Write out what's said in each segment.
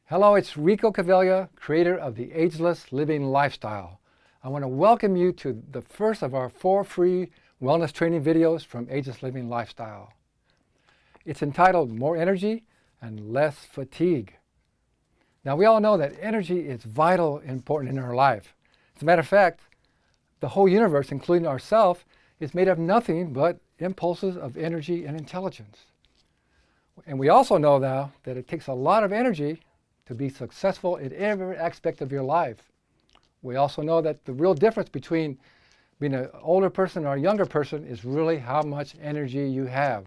Hello, it's Rico Caviglia, creator of the Ageless Living Lifestyle. I want to welcome you to the first of our 4 free wellness training videos from Ageless Living Lifestyle. It's entitled More Energy and Less Fatigue. Now, we all know that energy is vital and important in our life. As a matter of fact, the whole universe, including ourselves, is made of nothing but impulses of energy and intelligence. And we also know now that it takes a lot of energy to be successful in every aspect of your life. We also know that the real difference between being an older person or a younger person is really how much energy you have.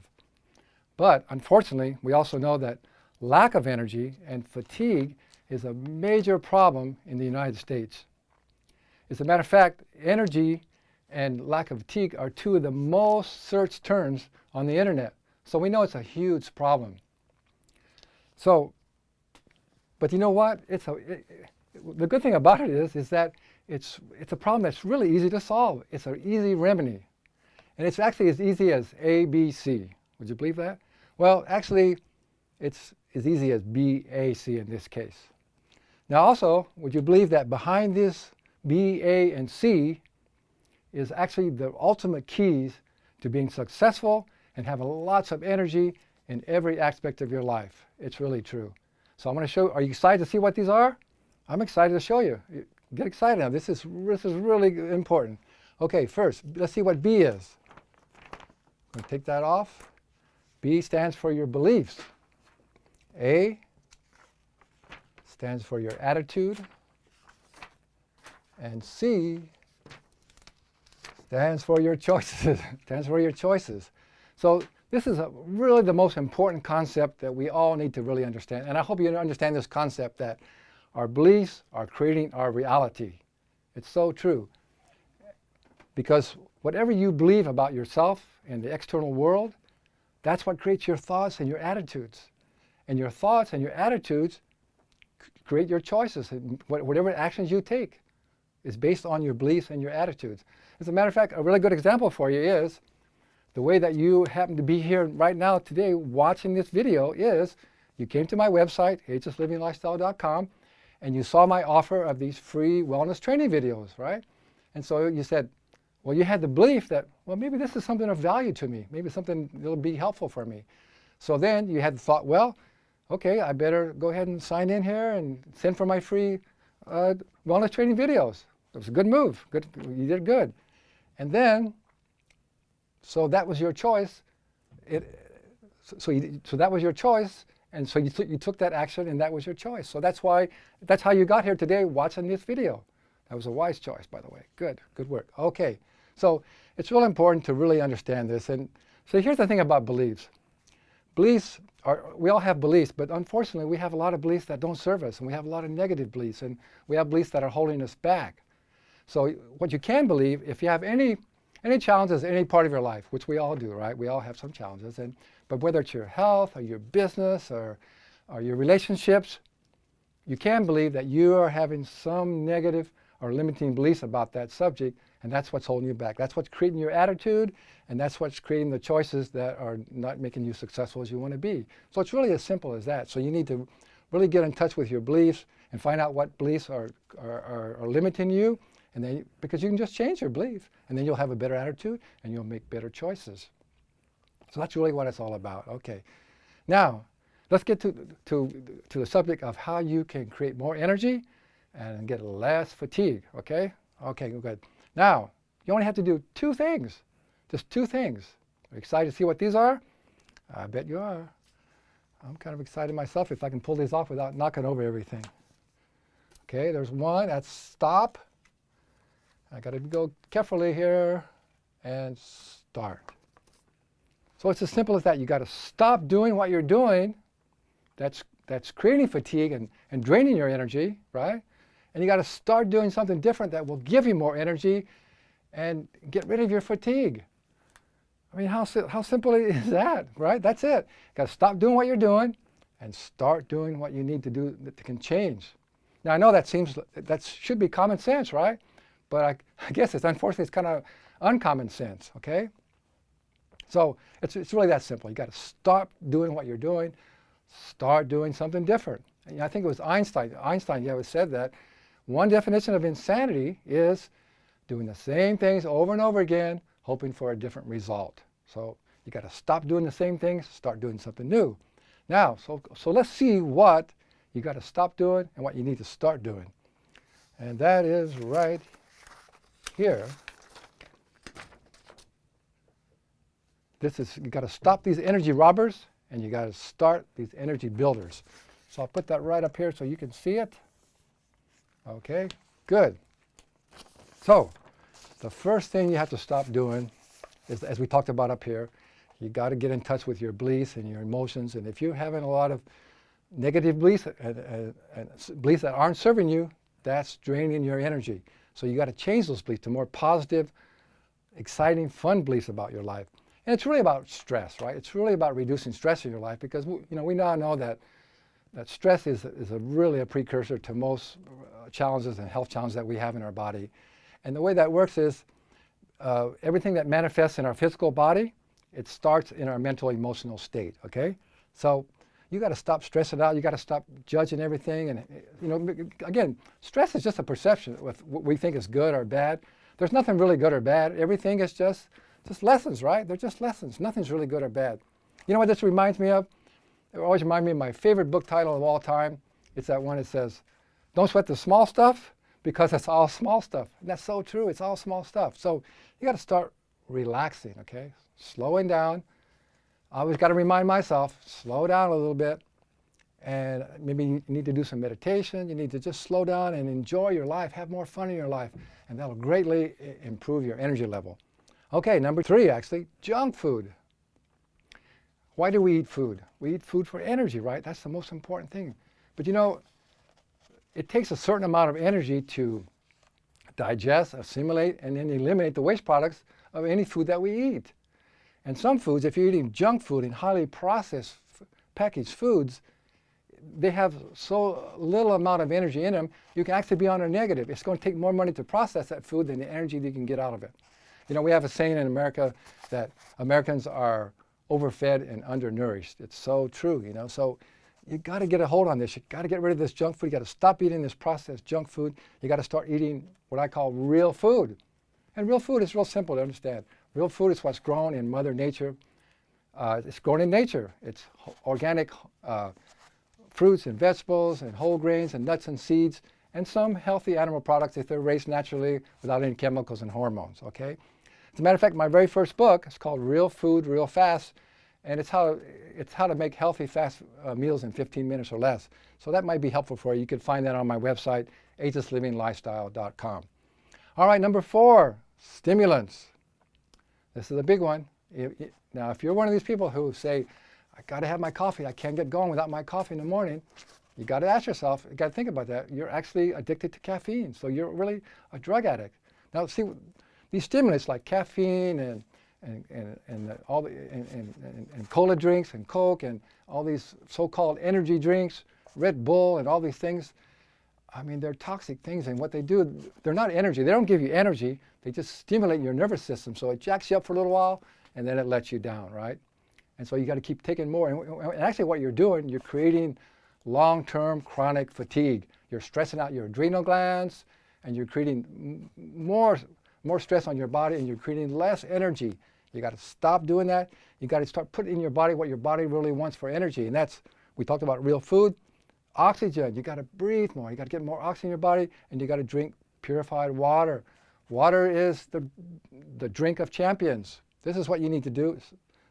But unfortunately, we also know that lack of energy and fatigue is a major problem in the United States. As a matter of fact, energy and lack of fatigue are 2 of the most searched terms on the internet. So we know it's a huge problem. But you know what? The good thing about it is that it's a problem that's really easy to solve. It's an easy remedy. And it's actually as easy as ABC. Would you believe that? Well, actually, it's as easy as BAC in this case. Now also, would you believe that behind this B, A, and C is actually the ultimate keys to being successful and having lots of energy in every aspect of your life. It's really true. So I'm going to show, are you excited to see what these are? I'm excited to show you. Get excited now. This is really important. Okay, first, let's see what B is. I'm going to take that off. B stands for your beliefs. A stands for your attitude. And C stands for your choices. Stands for your choices. So this is really the most important concept that we all need to really understand. And I hope you understand this concept that our beliefs are creating our reality. It's so true. Because whatever you believe about yourself and the external world, that's what creates your thoughts and your attitudes. And your thoughts and your attitudes create your choices. And whatever actions you take is based on your beliefs and your attitudes. As a matter of fact, a really good example for you is the way that you happen to be here right now today watching this video is you came to my website, agelesslivinglifestyle.com, and you saw my offer of these free wellness training videos, right? And so you said, well, you had the belief that, well, maybe this is something of value to me. Maybe something that will be helpful for me. So then you had the thought, well, okay, I better go ahead and sign in here and send for my free wellness training videos. It was a good move. Good, you did good. And then, so that was your choice. So that was your choice, and so you took that action, and that was your choice. So that's how you got here today watching this video. That was a wise choice, by the way. Good work. Okay, so it's really important to really understand this. And so here's the thing about beliefs. Beliefs we all have beliefs, but unfortunately we have a lot of beliefs that don't serve us, and we have a lot of negative beliefs, and we have beliefs that are holding us back. So what you can believe, if you have any challenges in any part of your life, which we all do, right? We all have some challenges, but whether it's your health or your business or your relationships, you can believe that you are having some negative or limiting beliefs about that subject, and that's what's holding you back. That's what's creating your attitude, and that's what's creating the choices that are not making you successful as you want to be. So it's really as simple as that. So you need to really get in touch with your beliefs and find out what beliefs are limiting you. And then, because you can just change your belief, and then you'll have a better attitude, and you'll make better choices. So that's really what it's all about. Okay. Now, let's get to the subject of how you can create more energy and get less fatigue. Okay? Okay, good. Now, you only have to do 2 things. Just 2 things. Are you excited to see what these are? I bet you are. I'm kind of excited myself if I can pull these off without knocking over everything. Okay, there's one. That's stop. I got to go carefully here and start. So it's as simple as that. You got to stop doing what you're doing. That's creating fatigue and draining your energy, right? And you got to start doing something different that will give you more energy and get rid of your fatigue. I mean, how simple is that, right? That's it. You got to stop doing what you're doing and start doing what you need to do that can change. Now I know that should be common sense, right? But I guess unfortunately it's kind of uncommon sense, okay? So it's really that simple. You got to stop doing what you're doing, start doing something different. And I think it was Einstein. Einstein said that one definition of insanity is doing the same things over and over again, hoping for a different result. So you got to stop doing the same things, start doing something new. Now, so let's see what you got to stop doing and what you need to start doing. And that is right here. This is, you got to stop these energy robbers and you got to start these energy builders. So I'll put that right up here so you can see it. Okay, good. So the first thing you have to stop doing is, as we talked about up here, you got to get in touch with your beliefs and your emotions. And if you're having a lot of negative beliefs and beliefs that aren't serving you, that's draining your energy. So you got to change those beliefs to more positive, exciting, fun beliefs about your life. And it's really about stress, right? It's really about reducing stress in your life because we now know that stress is really a precursor to most challenges and health challenges that we have in our body. And the way that works is everything that manifests in our physical body, it starts in our mental emotional state, okay? So you got to stop stressing out. You got to stop judging everything. And, again, stress is just a perception of what we think is good or bad. There's nothing really good or bad. Everything is just lessons, right? They're just lessons. Nothing's really good or bad. You know what this reminds me of? It always reminds me of my favorite book title of all time. It's that one that says, "Don't sweat the small stuff because it's all small stuff." And that's so true. It's all small stuff. So you got to start relaxing, okay? Slowing down. I always got to remind myself, slow down a little bit. And maybe you need to do some meditation. You need to just slow down and enjoy your life. Have more fun in your life. And that'll greatly improve your energy level. Okay, number 3, actually, junk food. Why do we eat food? We eat food for energy, right? That's the most important thing. But it takes a certain amount of energy to digest, assimilate, and then eliminate the waste products of any food that we eat. And some foods, if you're eating junk food and highly processed packaged foods, they have so little amount of energy in them, you can actually be on a negative. It's going to take more money to process that food than the energy that you can get out of it. We have a saying in America that Americans are overfed and undernourished. It's so true, So you got to get a hold on this. You got to get rid of this junk food. You got to stop eating this processed junk food. You got to start eating what I call real food. And real food is real simple to understand. Real food is what's grown in Mother Nature. It's grown in nature. It's organic fruits and vegetables and whole grains and nuts and seeds and some healthy animal products if they're raised naturally without any chemicals and hormones, okay? As a matter of fact, my very first book is called Real Food, Real Fast, and it's how to make healthy, fast meals in 15 minutes or less. So that might be helpful for you. You can find that on my website, agelesslivinglifestyle.com. All right, number 4, stimulants. This is a big one. Now, if you're one of these people who say, I got to have my coffee, I can't get going without my coffee in the morning, you got to ask yourself, you got to think about that. You're actually addicted to caffeine, so you're really a drug addict. Now, see, these stimulants like caffeine and cola drinks and Coke and all these so-called energy drinks, Red Bull and all these things, I mean, they're toxic things, and what they do, they're not energy. They don't give you energy. They just stimulate your nervous system, so it jacks you up for a little while, and then it lets you down, right? And so you got to keep taking more. And actually what you're doing, you're creating long-term chronic fatigue. You're stressing out your adrenal glands, and you're creating more stress on your body, and you're creating less energy. You got to stop doing that. You got to start putting in your body what your body really wants for energy, and that's, we talked about real food. Oxygen, you got to breathe more. You got to get more oxygen in your body, and you got to drink purified water. Water is the drink of champions. This is what you need to do.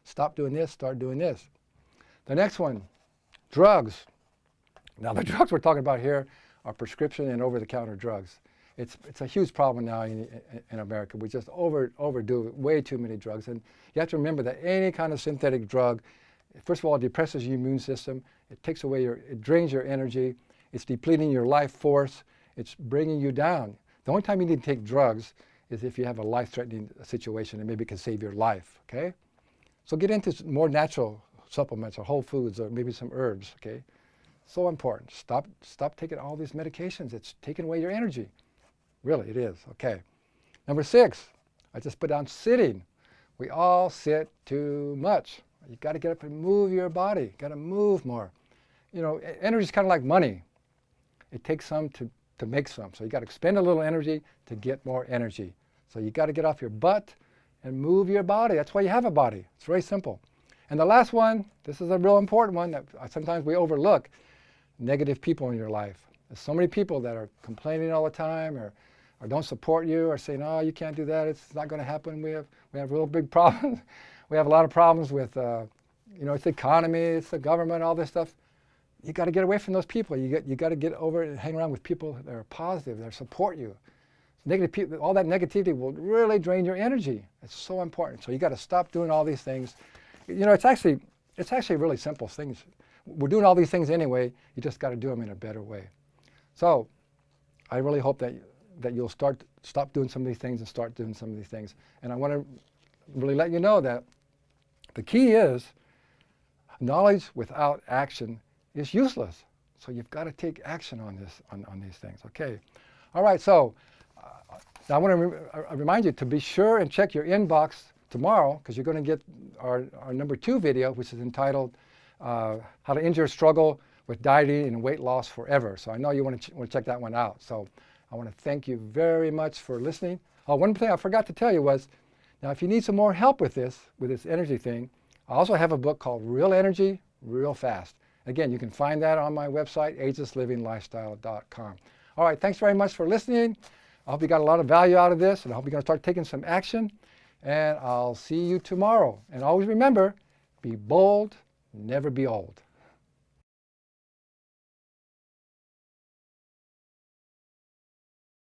Stop doing this, start doing this. The next one, drugs. Now, the drugs we're talking about here are prescription and over-the-counter drugs. It's a huge problem now in America. We just overdo way too many drugs. And you have to remember that any kind of synthetic drug, first of all, it depresses your immune system. It takes away it drains your energy. It's depleting your life force. It's bringing you down. The only time you need to take drugs is if you have a life-threatening situation and maybe it can save your life, okay? So get into more natural supplements or whole foods or maybe some herbs, okay? So important. Stop taking all these medications. It's taking away your energy. Really, it is, okay. Number 6, I just put down sitting. We all sit too much. You got to get up and move your body. You got to move more. energy is kind of like money. It takes some to make some. So you got to expend a little energy to get more energy. So you got to get off your butt and move your body. That's why you have a body. It's very simple. And the last one, this is a real important one that sometimes we overlook, negative people in your life. There's so many people that are complaining all the time or don't support you or saying, oh, you can't do that. It's not going to happen. We have real big problems. We have a lot of problems with, it's the economy, it's the government, all this stuff. You got to get away from those people. You got to get over and hang around with people that are positive, that support you. Negative people, all that negativity will really drain your energy. It's so important. So you got to stop doing all these things. It's actually really simple things. We're doing all these things anyway. You just got to do them in a better way. So I really hope that you'll stop doing some of these things and start doing some of these things. And I want to really let you know that the key is knowledge without action is useless. So you've got to take action on these things. Okay. All right. So now I want to remind you to be sure and check your inbox tomorrow, because you're going to get our number 2 video, which is entitled How to End Your Struggle with Dieting and Weight Loss Forever. So I know you want to check that one out. So I want to thank you very much for listening. Oh, one thing I forgot to tell you was, now if you need some more help with this energy thing, I also have a book called Real Energy, Real Fast. Again, you can find that on my website, agelesslivinglifestyle.com. All right, thanks very much for listening. I hope you got a lot of value out of this, and I hope you're going to start taking some action. And I'll see you tomorrow. And always remember, be bold, never be old.